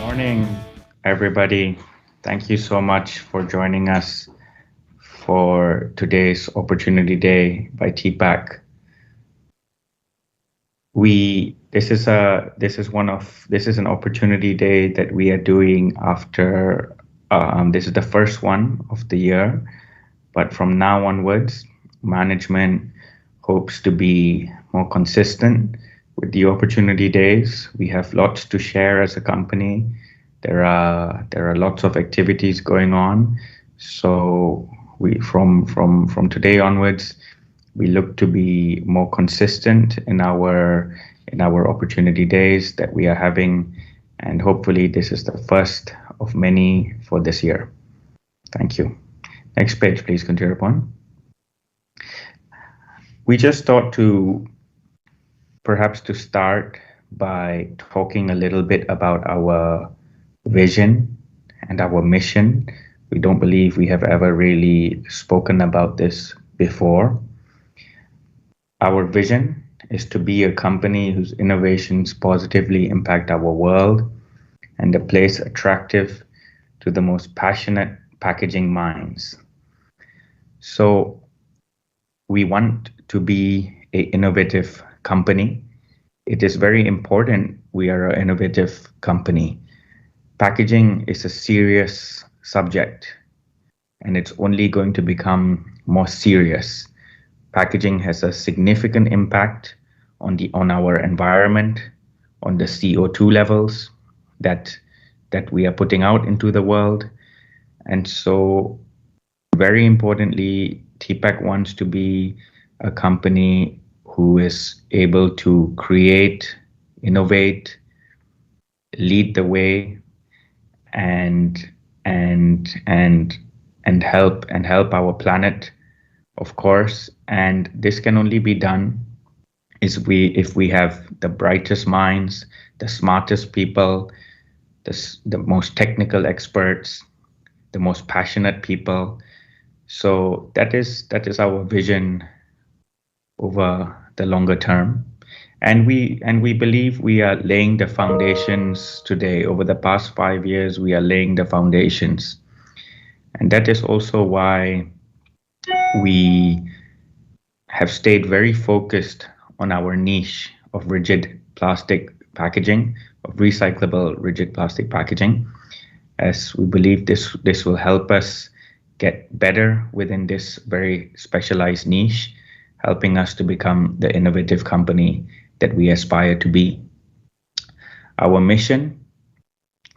Morning, everybody. Thank you so much for joining us for today's Opportunity Day by TPAC. This is an opportunity day that we are doing after this is the first one of the year, but from now onwards, management hopes to be more consistent with the opportunity days. We have lots to share as a company. There are lots of activities going on. So we from today onwards, we look to be more consistent in our opportunity days that we are having, and hopefully this is the first of many for this year. Thank you. Next page, please, continue upon. We just thought to perhaps to start by talking a little bit about our vision and our mission. We don't believe we have ever really spoken about this before. Our vision is to be a company whose innovations positively impact our world and a place attractive to the most passionate packaging minds. So we want to be an innovative company. It is very important we are an innovative company. Packaging is a serious subject, and it's only going to become more serious. Packaging has a significant impact on our environment, on the CO2 levels that we are putting out into the world. And so very importantly, TPAC wants to be a company who is able to create, innovate, lead the way, and help our planet, of course. And this can only be done if we have the brightest minds, the smartest people, the most technical experts, the most passionate people. So that is our vision over the longer term. And we believe we are laying the foundations today. Over the past 5 years, we are laying the foundations. And that is also why we have stayed very focused on our niche of rigid plastic packaging, of recyclable rigid plastic packaging, as we believe this will help us get better within this very specialized niche, helping us to become the innovative company that we aspire to be. Our mission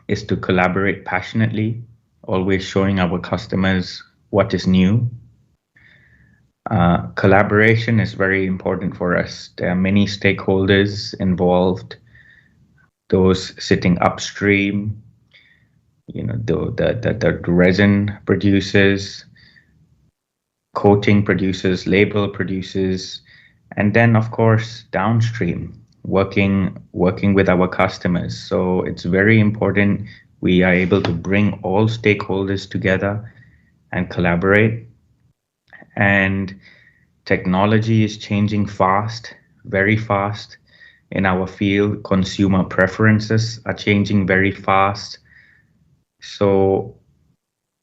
is to collaborate passionately, always showing our customers what is new. Collaboration is very important for us. There are many stakeholders involved, those sitting upstream, the resin producers, coating producers, label producers, and then of course downstream, working with our customers. So it's very important we are able to bring all stakeholders together and collaborate. And technology is changing fast, very fast in our field. Consumer preferences are changing very fast. So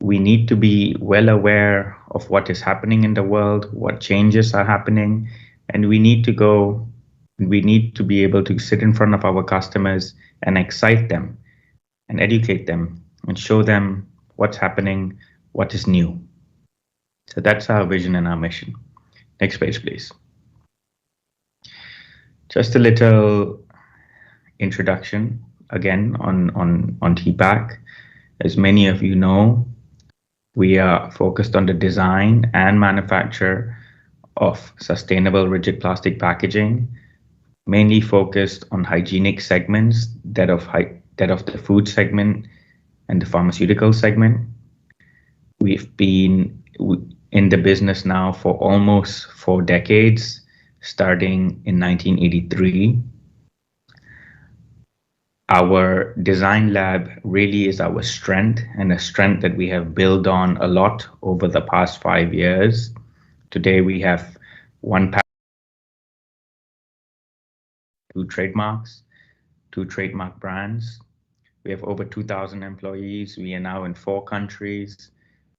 we need to be well aware of what is happening in the world, what changes are happening, and we need to be able to sit in front of our customers and excite them and educate them and show them what's happening, what is new. So that's our vision and our mission. Next page, please. Just a little introduction again on TPAC. As many of you know, we are focused on the design and manufacture of sustainable rigid plastic packaging, mainly focused on hygienic segments, that of the food segment and the pharmaceutical segment. We've been in the business now for almost 4 decades, starting in 1983. Our design lab really is our strength, and a strength that we have built on a lot over the past 5 years. Today we have 2 trademarks, 2 trademark brands, We have over 2,000 employees. We are now in 4 countries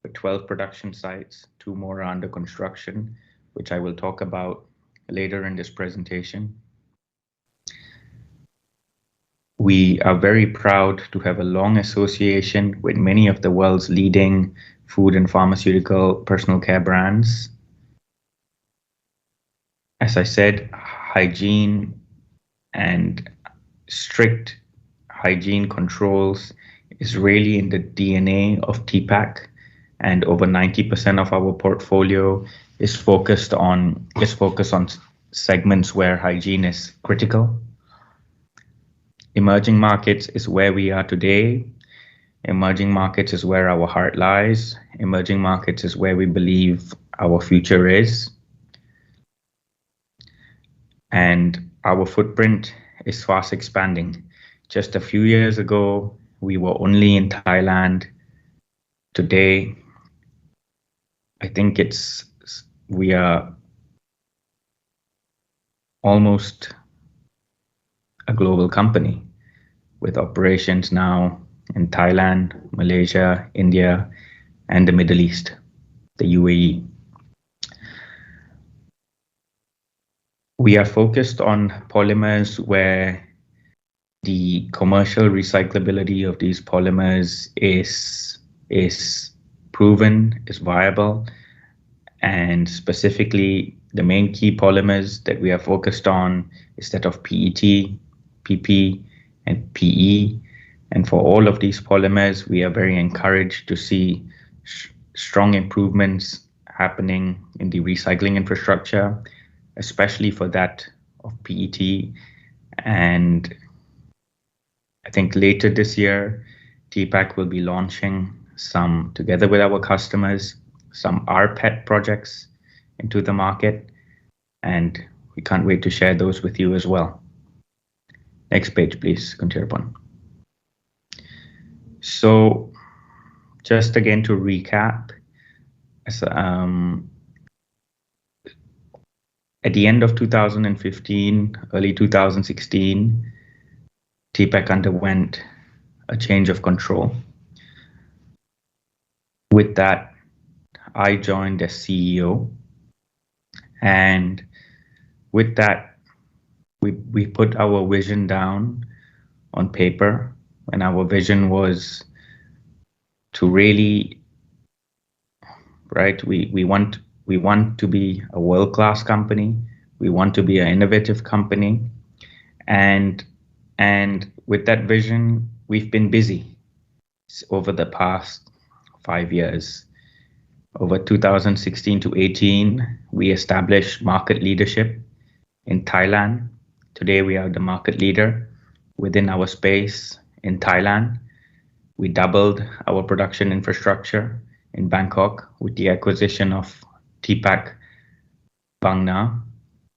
with 12 production sites. 2 more are under construction, which I will talk about later in this presentation. We are very proud to have a long association with many of the world's leading food and pharmaceutical personal care brands. As I said, hygiene and strict hygiene controls is really in the DNA of TPAC, and over 90% of our portfolio is focused on segments where hygiene is critical. Emerging markets is where we are today. Emerging markets is where our heart lies. Emerging markets is where we believe our future is. And our footprint is fast expanding. Just a few years ago, we were only in Thailand. Today, I think we are almost a global company with operations now in Thailand, Malaysia, India, and the Middle East, the UAE. We are focused on polymers where the commercial recyclability of these polymers is proven, is viable, and specifically the main key polymers that we are focused on is that of PET, PP, and PE. And for all of these polymers, we are very encouraged to see strong improvements happening in the recycling infrastructure, especially for that of PET. And I think later this year, TPAC will be launching together with our customers, some rPET projects into the market, and we can't wait to share those with you as well. Next page, please, Kuntirapon. So just again to recap, at the end of 2015, early 2016, TPAC underwent a change of control. With that, I joined as CEO, and with that, we put our vision down on paper, and our vision was to really, right, we want to be a world-class company. We want to be an innovative company, and with that vision, we've been busy over the past 5 years. Over 2016 to 18, we established market leadership in Thailand. Today, we are the market leader within our space in Thailand. We doubled our production infrastructure in Bangkok with the acquisition of TPAC Bang Na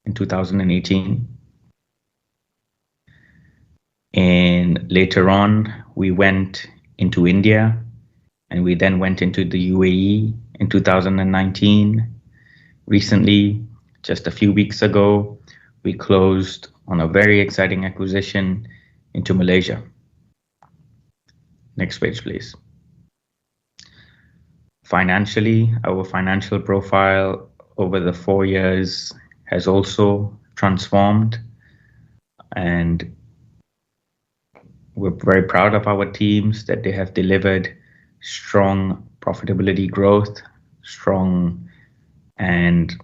in 2018. And later on, we went into India, and we then went into the UAE in 2019. Recently, just a few weeks ago, we closed on a very exciting acquisition into Malaysia. Next page, please. Financially, our financial profile over the 4 years has also transformed, and we're very proud of our teams that they have delivered strong profitability growth, and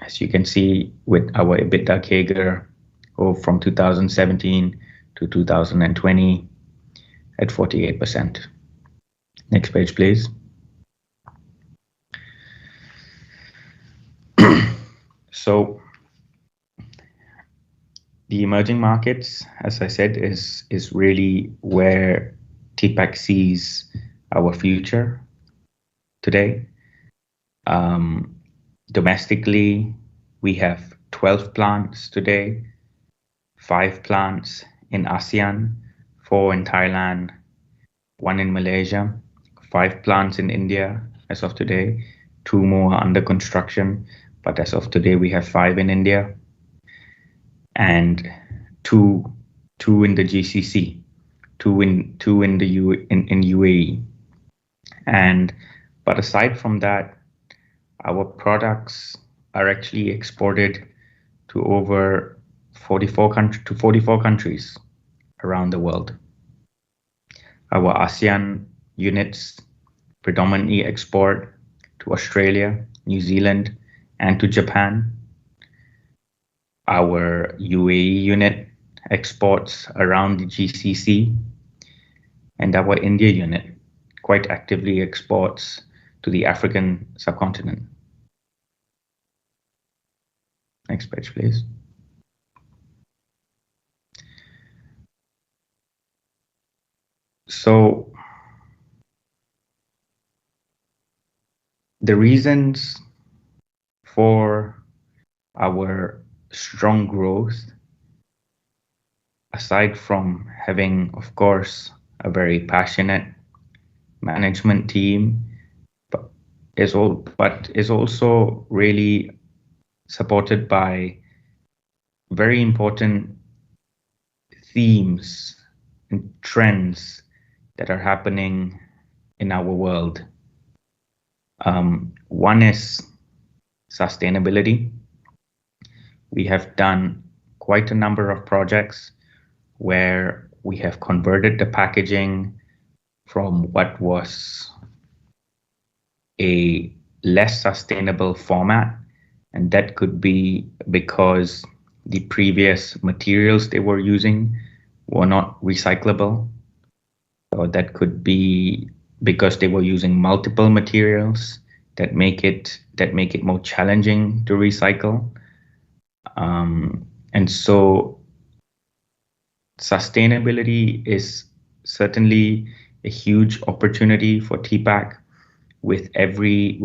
as you can see with our EBITDA CAGR from 2017 to 2020 at 48%. Next page, please. So the emerging markets, as I said, is really where TPAC sees our future today. Domestically, we have 12 plants today, 5 plants in ASEAN, 4 in Thailand, 1 in Malaysia, 5 plants in India as of today, 2 more under construction, but as of today we have 5 in India, and two in the GCC, two in in UAE. But aside from that, our products are actually exported to over 44 countries around the world. Our ASEAN units predominantly export to Australia, New Zealand, and to Japan. Our UAE unit exports around the GCC, and our India unit quite actively exports to the African subcontinent. Next page, please. So the reasons for our strong growth, aside from having, of course, a very passionate management team, but is also really supported by very important themes and trends that are happening in our world. One is sustainability. We have done quite a number of projects where we have converted the packaging from what was a less sustainable format, and that could be because the previous materials they were using were not recyclable, or that could be because they were using multiple materials that make it more challenging to recycle. And so sustainability is certainly a huge opportunity for TPAC. With every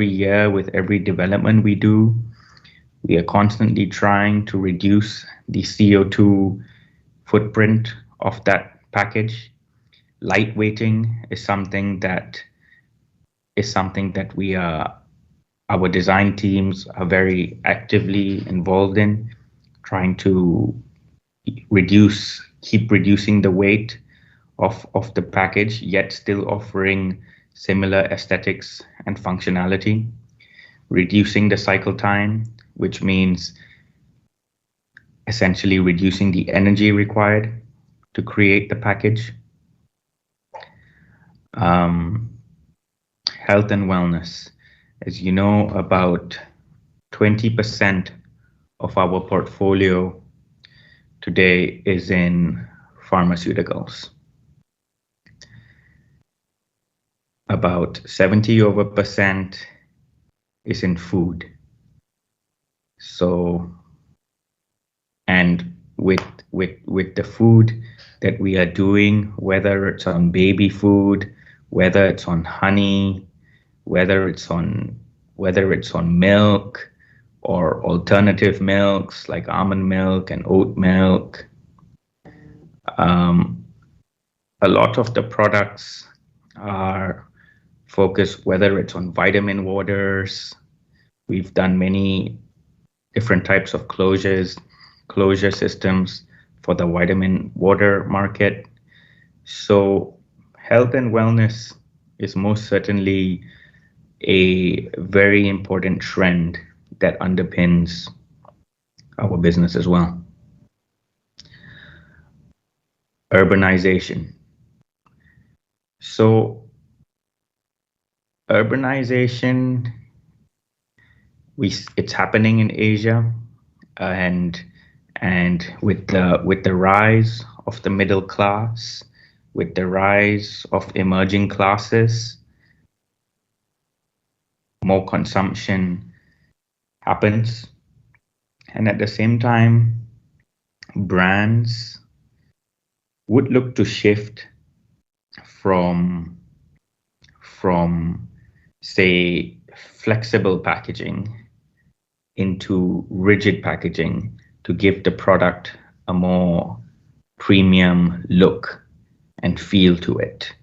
year, with every development we do, we are constantly trying to reduce the CO2 footprint of that package. Lightweighting is something that our design teams are very actively involved in, trying to keep reducing the weight of the package, yet still offering similar aesthetics and functionality. Reducing the cycle time, which means essentially reducing the energy required to create the package. Health and wellness. As you know, about 20% of our portfolio today is in pharmaceuticals. About 70% is in food. So, and with the food that we are doing, whether it's on baby food, whether it's on honey, whether it's on milk or alternative milks like almond milk and oat milk, a lot of the products are focused, whether it's on vitamin waters. We've done many different types of closure systems for the vitamin water market. So health and wellness is most certainly a very important trend that underpins our business as well. Urbanization. So urbanization, it's happening in Asia, and with the rise of the middle class, with the rise of emerging classes, more consumption happens, and at the same time, brands would look to shift from say flexible packaging into rigid packaging to give the product a more premium look and feel to it.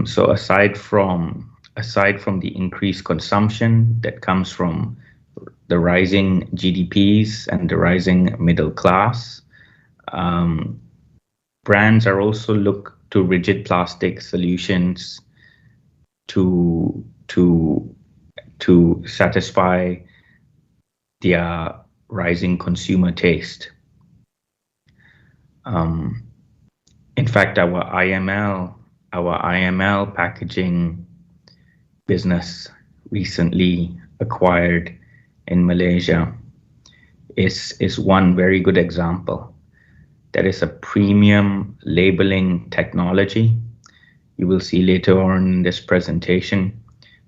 So aside from the increased consumption that comes from the rising GDPs and the rising middle class, brands are also look to rigid plastic solutions to satisfy their rising consumer taste. In fact, our IML packaging business recently acquired in Malaysia is one very good example. That is a premium labeling technology. You will see later on in this presentation,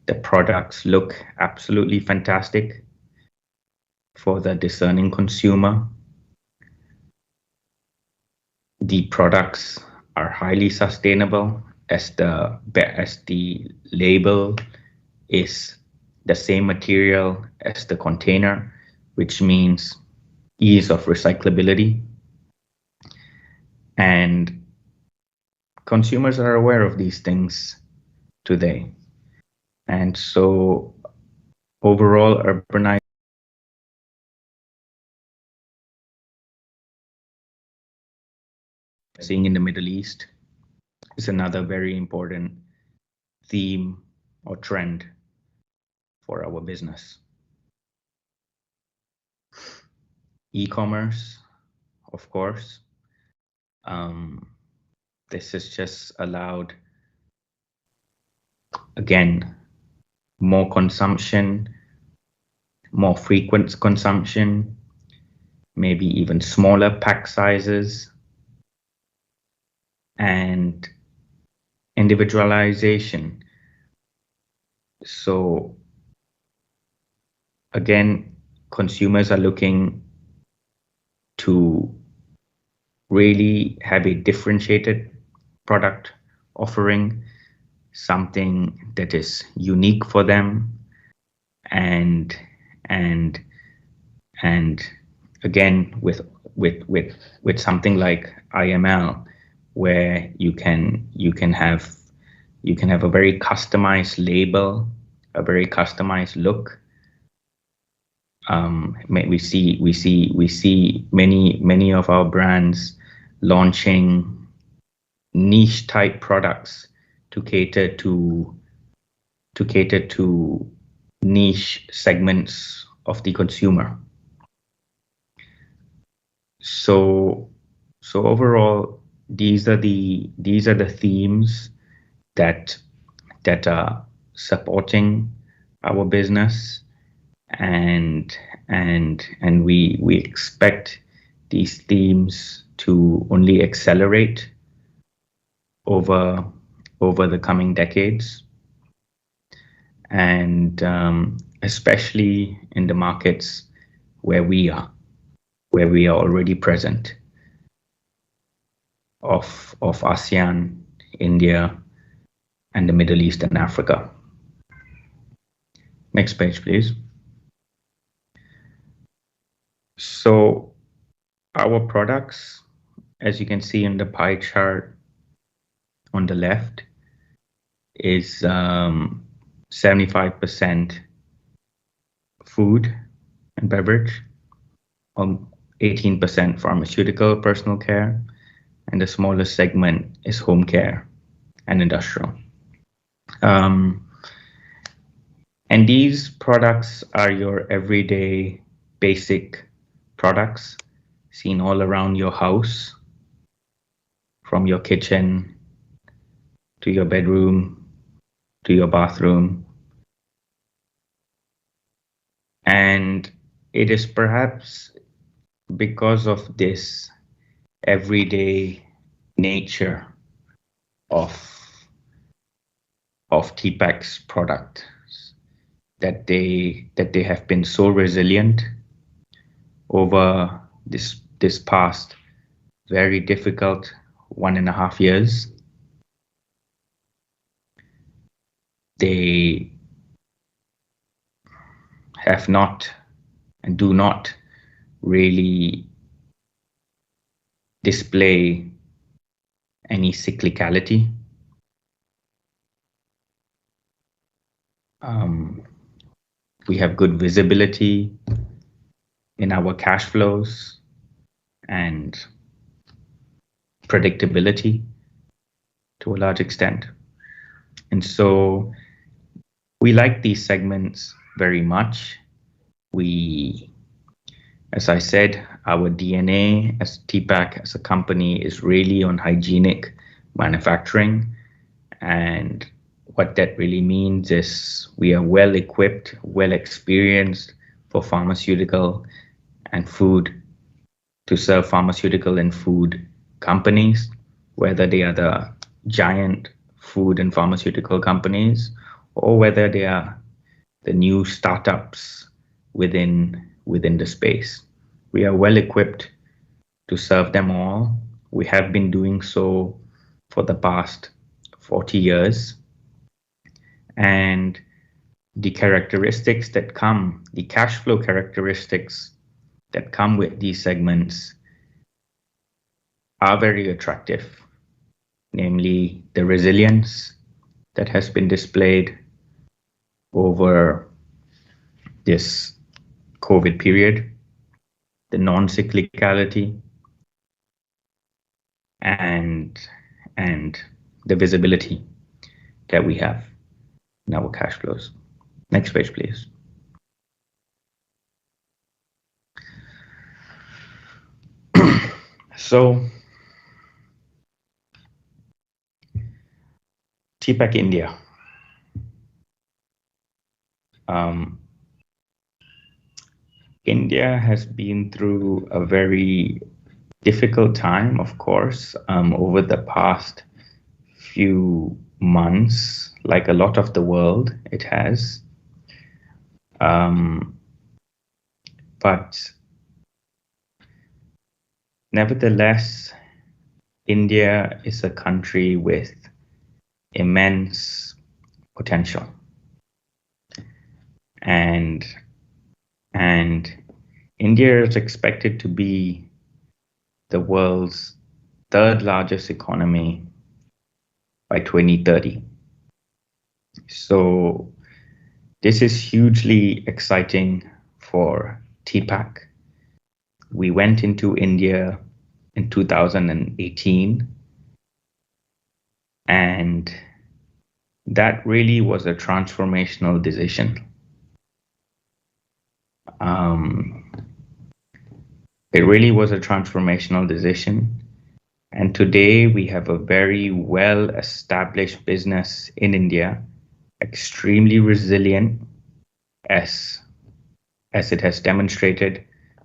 the products look absolutely fantastic for the discerning consumer. The products are highly sustainable as the label is the same material as the container, which means ease of recyclability. And consumers are aware of these things today. And so overall urbanization seeing in the Middle East is another very important theme or trend for our business. E-commerce, of course. This has just allowed, again, more consumption, more frequent consumption, maybe even smaller pack sizes, and individualization. So again, consumers are looking to really have a differentiated product offering, something that is unique for them, and again with something like IML, where you can have a very customized label, a very customized look. We see many of our brands launching niche type products to cater to niche segments of the consumer. So overall, these are the themes that are supporting our business, and we expect these themes to only accelerate over the coming decades, and especially in the markets where we are already present, of ASEAN, India, and the Middle East and Africa. Next page, please. So our products, as you can see in the pie chart on the left, is 75% food and beverage, 18% pharmaceutical, personal care, and the smallest segment is home care and industrial. And these products are your everyday basic products seen all around your house, from your kitchen to your bedroom to your bathroom. And it is perhaps because of this everyday nature of TPAC's products that they have been so resilient over this past very difficult 1.5 years. They have not and do not really display any cyclicality. We have good visibility in our cash flows, and predictability to a large extent. And so we like these segments very much. As I said, our DNA as TPAC as a company is really on hygienic manufacturing. And what that really means is we are well equipped, well experienced for pharmaceutical and food, to serve pharmaceutical and food companies, whether they are the giant food and pharmaceutical companies or whether they are the new startups within the space. We are well equipped to serve them all. We have been doing so for the past 40 years. And the characteristics that come, the cash flow characteristics that come with these segments are very attractive, namely the resilience that has been displayed over this COVID period, the non-cyclicality, and the visibility that we have in our cash flows. Next page, please. So, TPAC India. India has been through a very difficult time, of course, over the past few months, like a lot of the world, it has. But nevertheless, India is a country with immense potential. And India is expected to be the world's third largest economy by 2030. So this is hugely exciting for TPAC. We went into India in 2018, and that really was a transformational decision. It really was a transformational decision. And today we have a very well-established business in India, extremely resilient, as it has demonstrated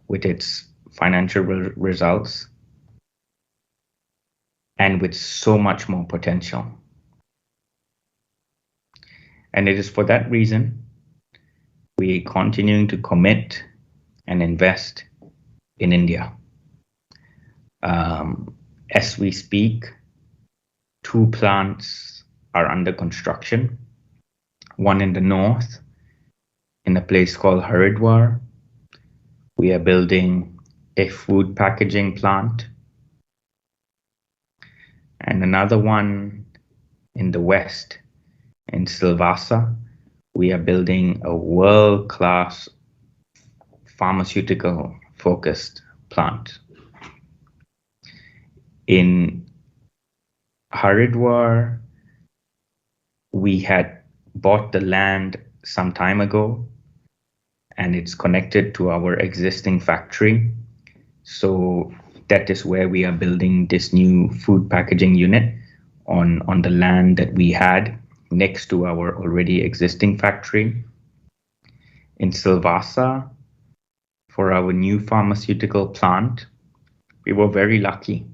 with its financial results, and with so much more potential. And it is for that reason we are continuing to commit and invest in India. As we speak, 2 plants are under construction, one in the north in a place called Haridwar. We are building a food packaging plant, and another one in the west in Silvassa. We are building a world-class pharmaceutical focused plant. In Haridwar, we had bought the land some time ago, and it's connected to our existing factory. So that is where we are building this new food packaging unit on the land that we had next to our already existing factory. In Silvassa, for our new pharmaceutical plant, we were very lucky.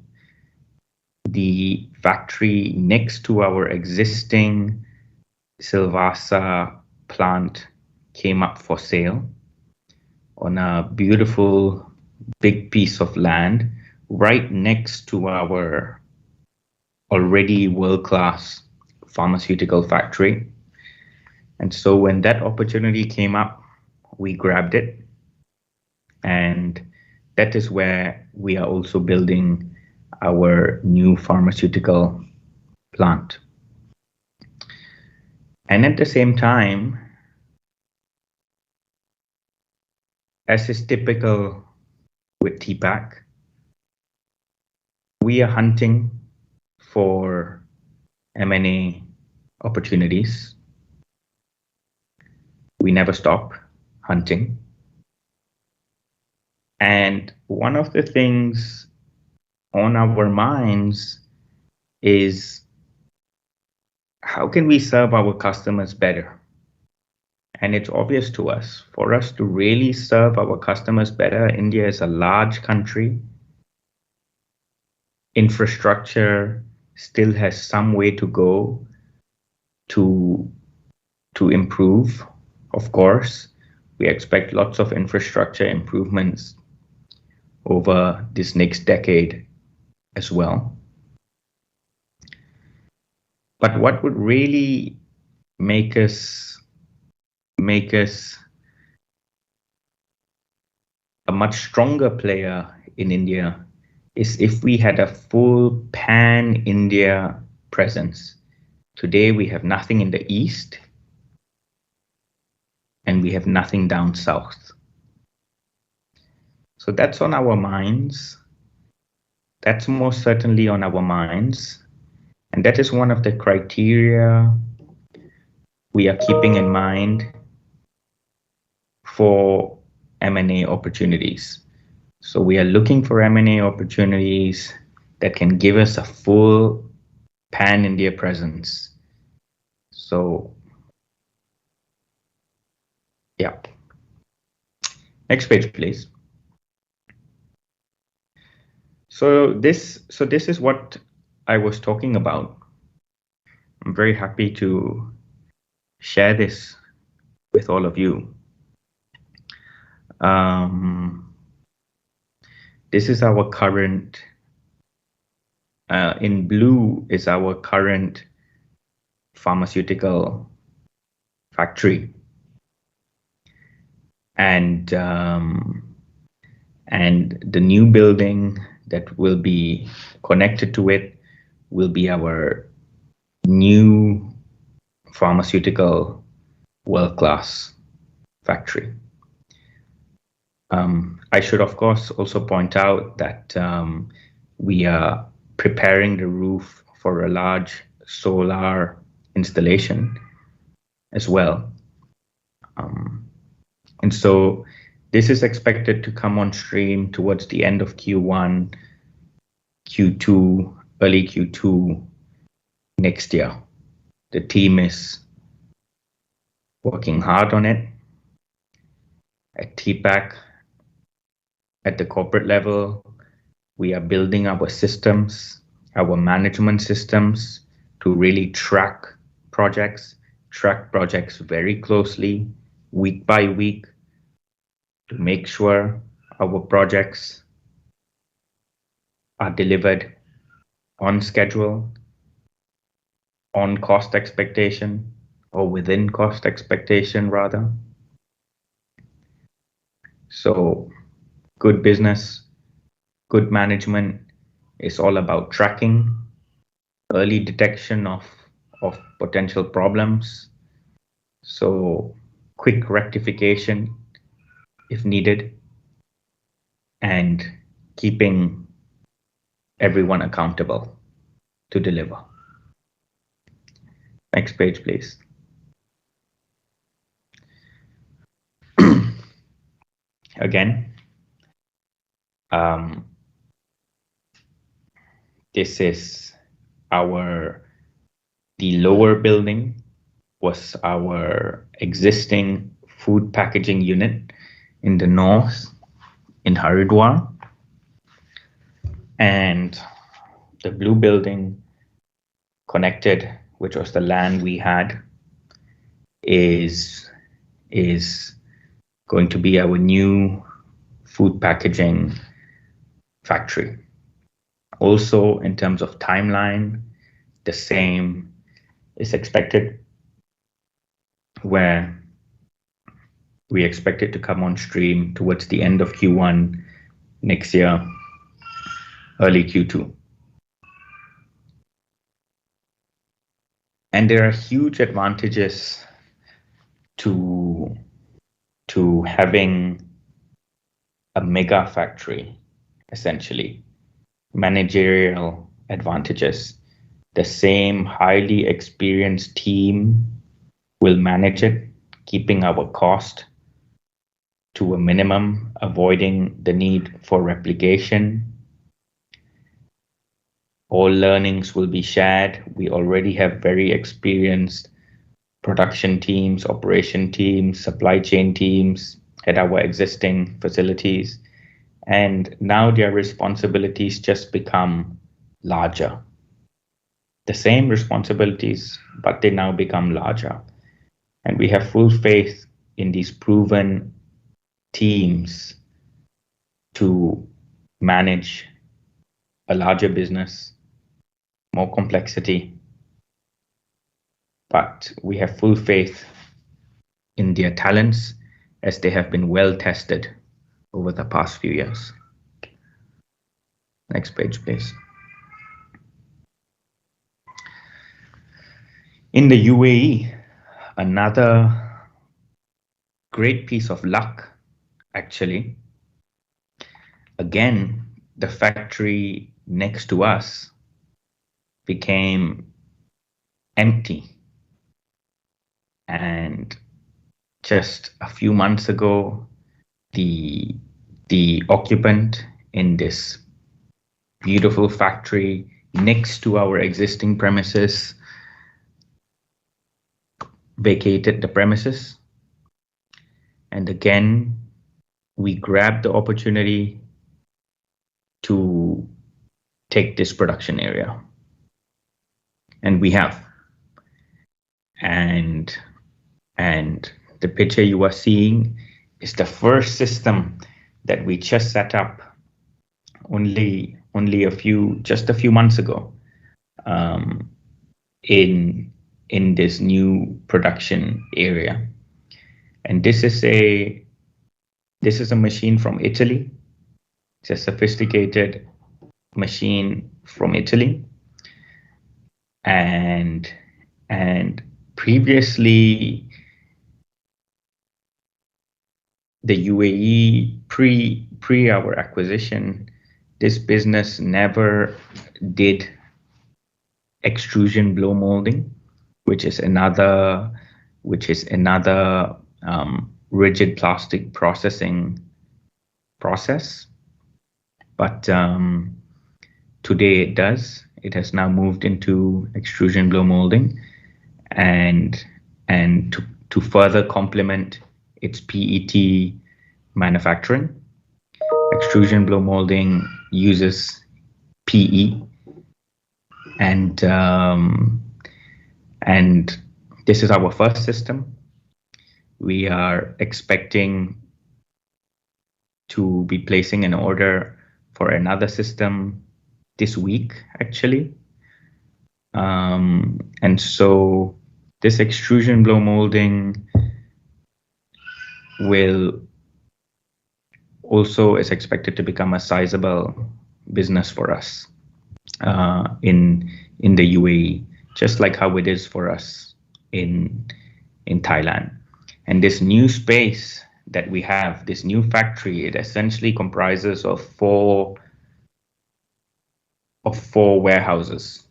The factory next to our existing Silvassa plant came up for sale on a beautiful big piece of land right next to our already world-class pharmaceutical factory. And so when that opportunity came up, we grabbed it. And that is where we are also building our new pharmaceutical plant. And at the same time, as is typical with TPAC, we are hunting for M&A opportunities. We never stop hunting. And one of the things on our minds is how can we serve our customers better? And it's obvious to us, for us to really serve our customers better, India is a large country. Infrastructure still has some way to go to improve. Of course, we expect lots of infrastructure improvements over this next decade as well. But what would really make us a much stronger player in India is if we had a full pan-India presence. Today we have nothing in the east and we have nothing down south. So that's on our minds. That's most certainly on our minds. And that is one of the criteria we are keeping in mind for M&A opportunities. So we are looking for M&A opportunities that can give us a full pan-India presence. So, yeah. Next page, please. So this is what I was talking about. I'm very happy to share this with all of you. This is our current, in blue is our current pharmaceutical factory. And the new building that will be connected to it will be our new pharmaceutical world-class factory. I should, of course, also point out that we are preparing the roof for a large solar installation as well. And so this is expected to come on stream towards the end of Q1, Q2, early Q2 next year. The team is working hard on it. At TPAC, at the corporate level, we are building our systems, our management systems to really track projects very closely, week by week, to make sure our projects are delivered on schedule, on cost expectation, or within cost expectation rather. So good business, good management is all about tracking, early detection of potential problems, so quick rectification if needed, and keeping everyone accountable to deliver. Next page, please. Again, this is the lower building was our existing food packaging unit in the north in Haridwar, and the blue building connected, which was the land we had, is going to be our new food packaging factory. Also, in terms of timeline, the same is expected, where we expect it to come on stream towards the end of Q1 next year, early Q2. And there are huge advantages to having a mega factory, essentially. managerial advantages. The same highly experienced team will manage it, keeping our cost to a minimum, avoiding the need for replication. All learnings will be shared. We already have very experienced production teams, operation teams, supply chain teams at our existing facilities. And now their responsibilities just become larger. The same responsibilities, but they now become larger. And we have full faith in these proven teams to manage a larger business, more complexity. But we have full faith in their talents as they have been well tested over the past few years. Next page, please. In the UAE, another great piece of luck, actually. Again, the factory next to us became empty. And just a few months ago, the occupant in this beautiful factory next to our existing premises vacated the premises. And again, we grabbed the opportunity to take this production area. And we have. And the picture you are seeing is the first system that we just set up only just a few months ago in this new production area. And this is a machine from Italy. It's a sophisticated machine from Italy. And previously, the UAE pre our acquisition, this business never did extrusion blow molding, which is another rigid plastic processing process. But today it does. It has now moved into extrusion blow molding, and to further complement its PET manufacturing, extrusion blow molding uses PE, and this is our first system. We are expecting to be placing an order for another system this week, actually. And so this extrusion blow molding will also is expected to become a sizable business for us in the UAE, just like how it is for us in Thailand. And this new space that we have, this new factory, it essentially comprises of four warehouses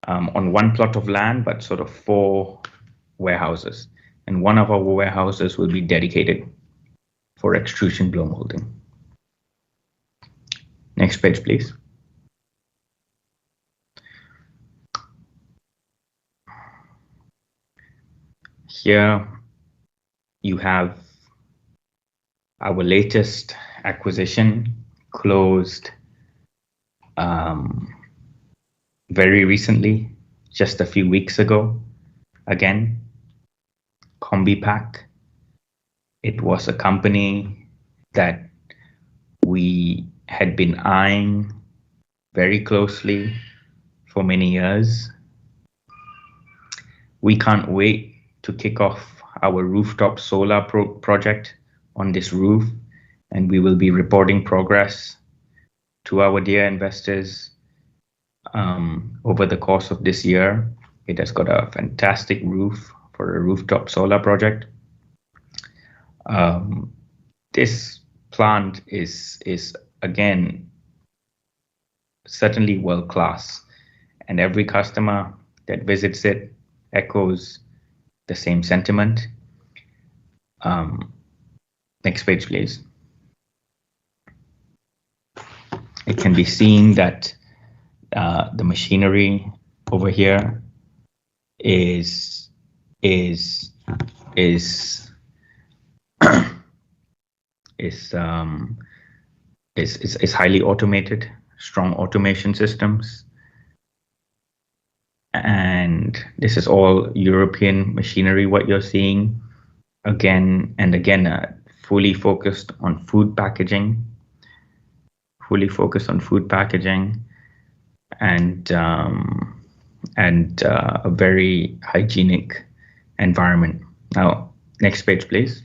on one plot of land, but sort of four warehouses. And one of our warehouses will be dedicated for extrusion blow molding. Next page, please. Here you have our latest acquisition closed very recently, just a few weeks ago. Again, CombiPack. It was a company that we had been eyeing very closely for many years. We can't wait to kick off our rooftop solar project on this roof, and we will be reporting progress to our dear investors over the course of this year. It has got a fantastic roof for a rooftop solar project. This plant is again certainly world-class, and every customer that visits it echoes the same sentiment. Next page, please. It can be seen that the machinery over here is highly automated, strong automation systems. And this is all European machinery, what you're seeing. Again and again, fully focused on food packaging, and a very hygienic environment. Now, next page, please.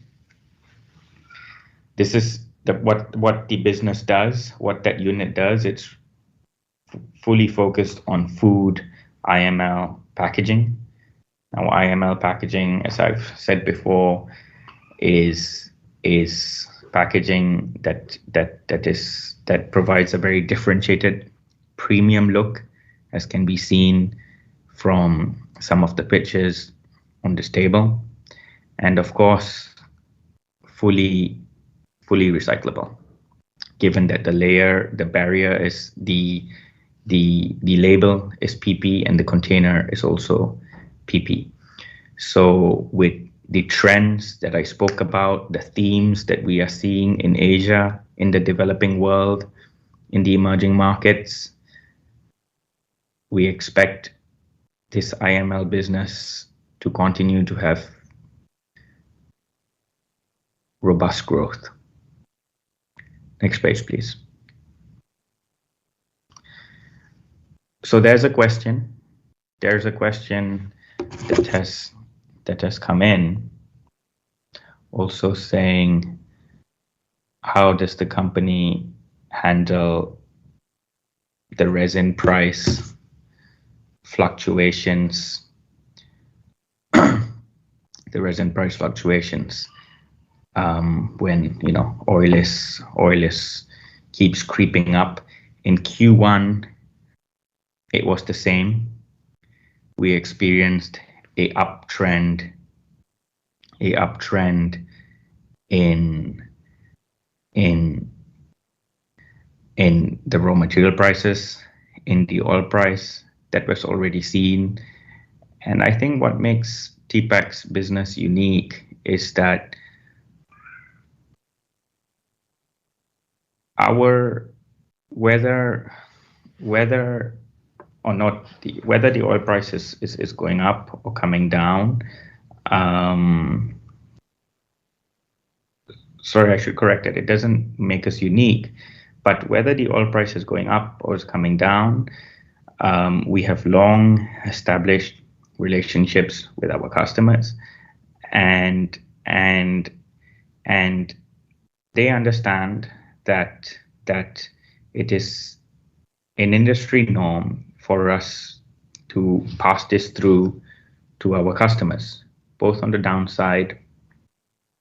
This is what the business does, what that unit does. It's fully focused on food IML packaging. Now, IML packaging, as I've said before, is packaging that provides a very differentiated premium look, as can be seen from some of the pictures on this table, and of course fully recyclable, given that the barrier is the label is PP and the container is also PP. So with the trends that I spoke about, the themes that we are seeing in Asia, in the developing world, in the emerging markets, we expect this IML business to continue to have robust growth. Next page, please. So there's a question that has come in, also saying, how does the company handle the resin price fluctuations? When oil keeps creeping up. In Q1, it was the same. We experienced a uptrend in the raw material prices, in the oil price that was already seen. And I think what makes TPAC's business unique is that whether the oil price is going up or coming down, sorry, I should correct it. It doesn't make us unique, but whether the oil price is going up or is coming down, we have long established relationships with our customers, and they understand that it is an industry norm for us to pass this through to our customers, both on the downside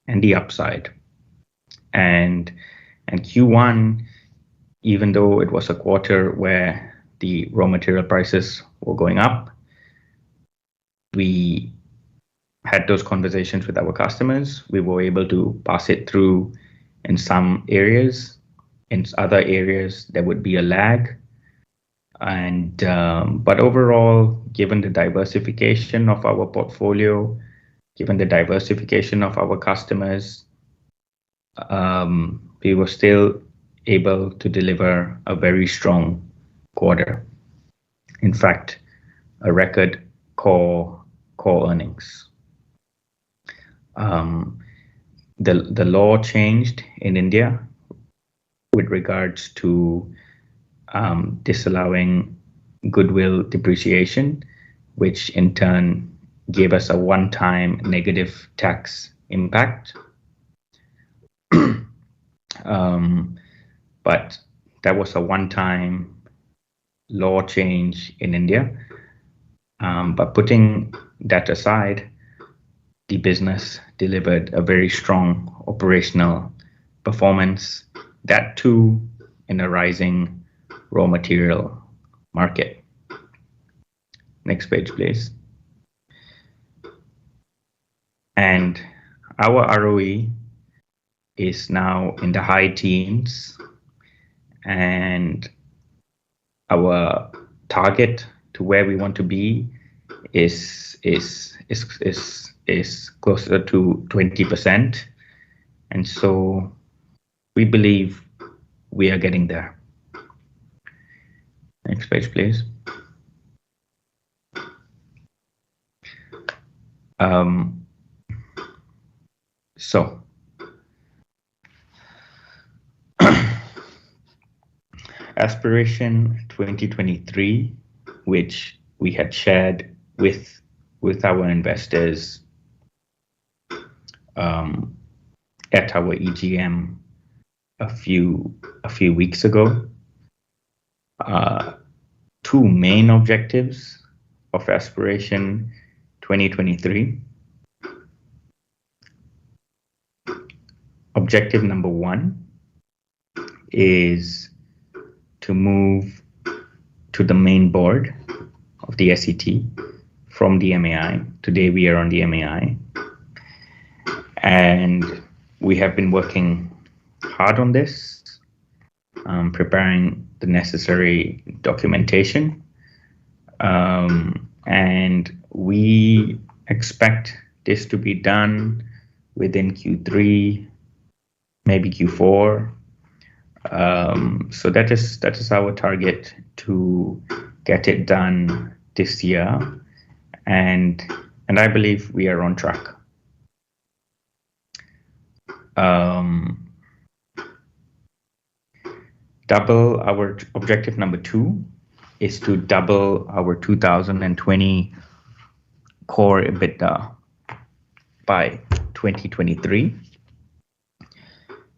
and the upside. And Q1, even though it was a quarter where the raw material prices were going up, we had those conversations with our customers. We were able to pass it through in some areas. In other areas, there would be a lag. And but overall, given the diversification of our portfolio, given the diversification of our customers, we were still able to deliver a very strong quarter. In fact, a record core earnings. The law changed in India with regards to disallowing goodwill depreciation, which in turn gave us a one-time negative tax impact. But that was a one-time law change in India. But putting that aside, the business delivered a very strong operational performance, that too in a rising raw material market. Next page, please. And our ROE is now in the high teens, and our target to where we want to be is closer to 20%, and so we believe we are getting there. Next page, please. So Aspiration 2023, which we had shared with our investors at our EGM a few weeks ago. Two main objectives of Aspiration 2023. Objective number one is to move to the main board of the SET from the MAI. Today we are on the MAI, and we have been working hard on this, preparing the necessary documentation, and we expect this to be done within Q3, maybe Q4. So that is our target, to get it done this year, and I believe we are on track. Double our objective number two is to double our 2020 core EBITDA by 2023.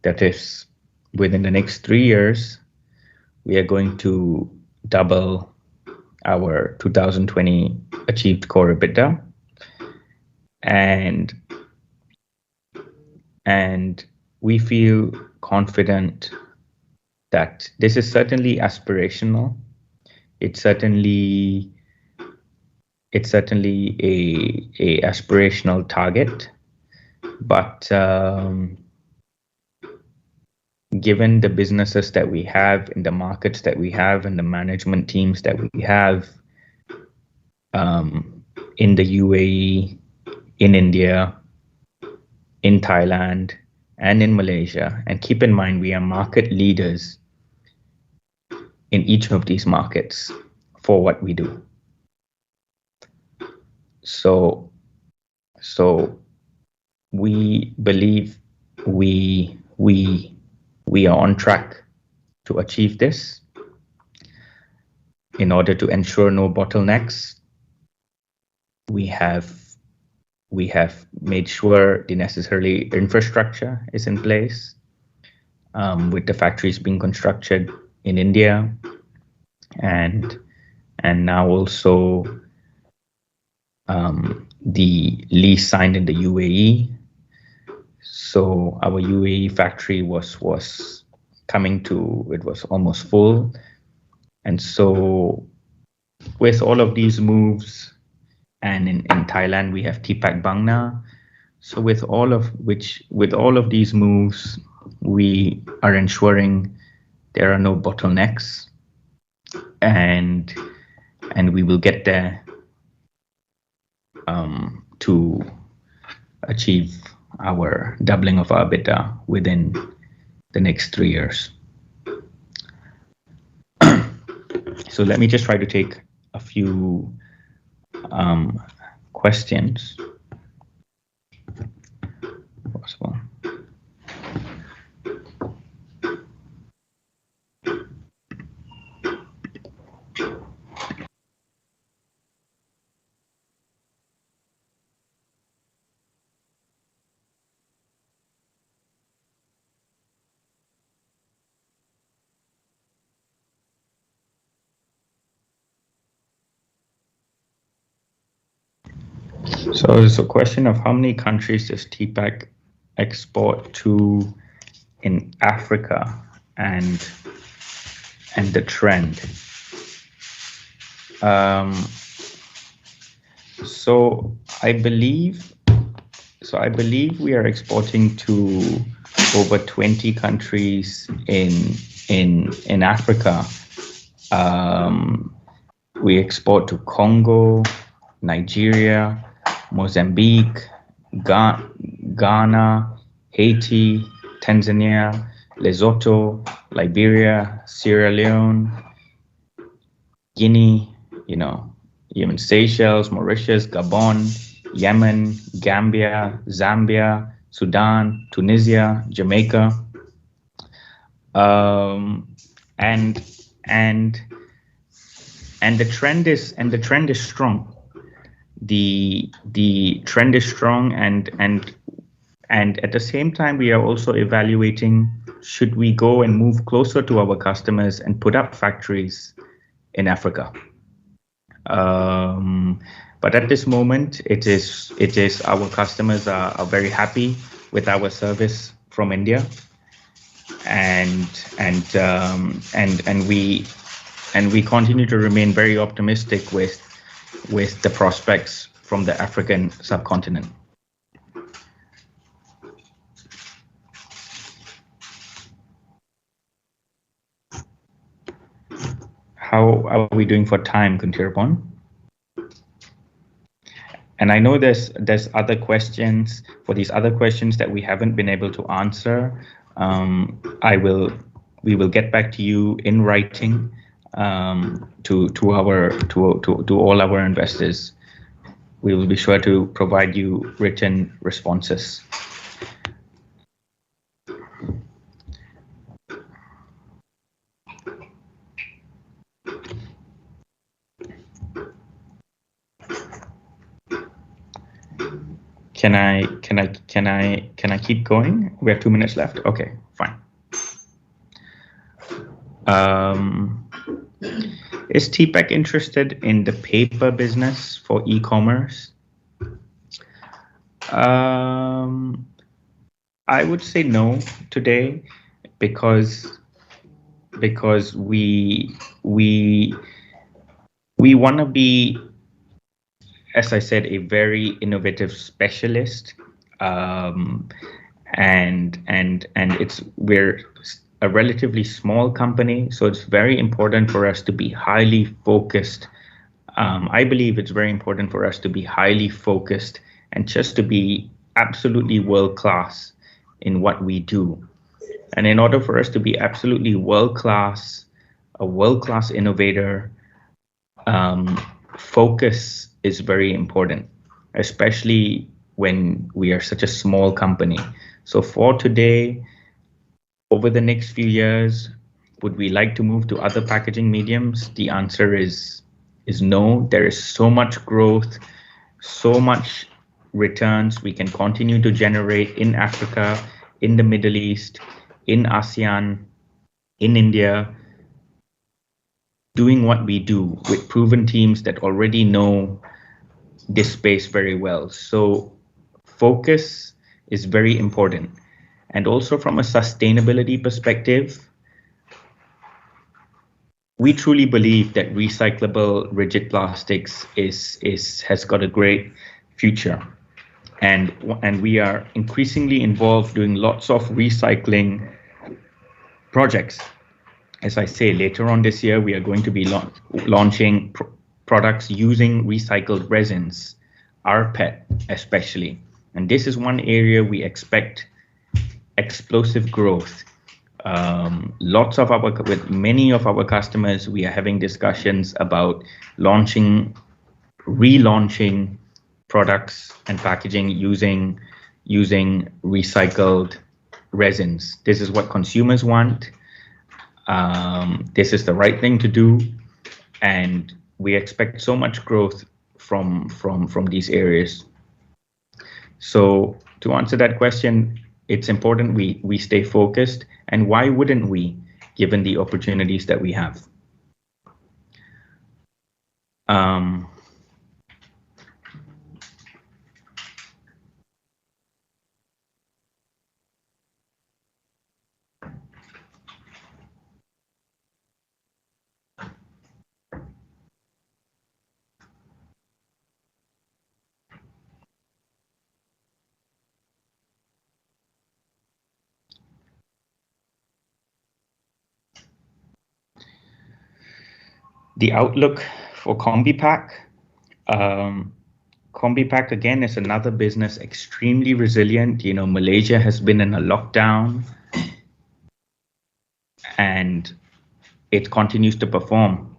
That is, within the next 3 years, we are going to double our 2020 achieved core EBITDA, and we feel confident that this is certainly aspirational. It's certainly a aspirational target, but given the businesses that we have, in the markets that we have, and the management teams that we have in the UAE, in India, in Thailand, and in Malaysia, and keep in mind we are market leaders in each of these markets for what we do. So we believe we are on track to achieve this. In order to ensure no bottlenecks, we have made sure the necessary infrastructure is in place, with the factories being constructed in India, and now also the lease signed in the UAE. So our UAE factory was coming to, it was almost full. And so with all of these moves, and in Thailand we have TPAC Bangna. So with all of these moves, we are ensuring there are no bottlenecks, and we will get there to achieve our doubling of our EBITDA within the next 3 years. So let me just try to take a few questions. Possible. So it's a question of how many countries does TPAC export to in Africa, and and the trend. So I believe we are exporting to over 20 countries in Africa. We export to Congo, Nigeria, Mozambique, Ghana, Haiti, Tanzania, Lesotho, Liberia, Sierra Leone, Guinea, even Seychelles, Mauritius, Gabon, Yemen, Gambia, Zambia, Sudan, Tunisia, Jamaica, and the trend is strong. The trend is strong, and at the same time we are also evaluating, should we go and move closer to our customers and put up factories in Africa. But at this moment, it is our customers are very happy with our service from India, and we continue to remain very optimistic with the prospects from the African subcontinent. How are we doing for time, Kuntirapon? And I know there's other questions. For these other questions that we haven't been able to answer, we will get back to you in writing, to all our investors. We will be sure to provide you written responses. Can I keep going? We have 2 minutes left. Okay, fine. Is TPAC interested in the paper business for e-commerce? I would say no today, because we want to be, as I said, a very innovative specialist, and we're a relatively small company, so it's very important for us to be highly focused. I believe it's very important for us to be highly focused and just to be absolutely world-class in what we do. And in order for us to be absolutely world-class, a world-class innovator, focus is very important, especially when we are such a small company. So for today, over the next few years, would we like to move to other packaging mediums? The answer is no. There is so much growth, so much returns we can continue to generate in Africa, in the Middle East, in ASEAN, in India, doing what we do with proven teams that already know this space very well. So focus is very important. And also from a sustainability perspective, we truly believe that recyclable rigid plastics has got a great future. And we are increasingly involved doing lots of recycling projects. As I say, later on this year, we are going to be launching products using recycled resins, rPET especially. And this is one area we expect explosive growth. With many of our customers, we are having discussions about relaunching products and packaging using recycled resins. This is what consumers want. This is the right thing to do, and we expect so much growth from these areas. So to answer that question, it's important we stay focused, and why wouldn't we, given the opportunities that we have? The outlook for CombiPack. CombiPack again is another business extremely resilient. Malaysia has been in a lockdown and it continues to perform.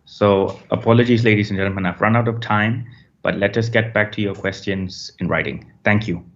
So apologies, ladies and gentlemen, I've run out of time, but let us get back to your questions in writing. Thank you.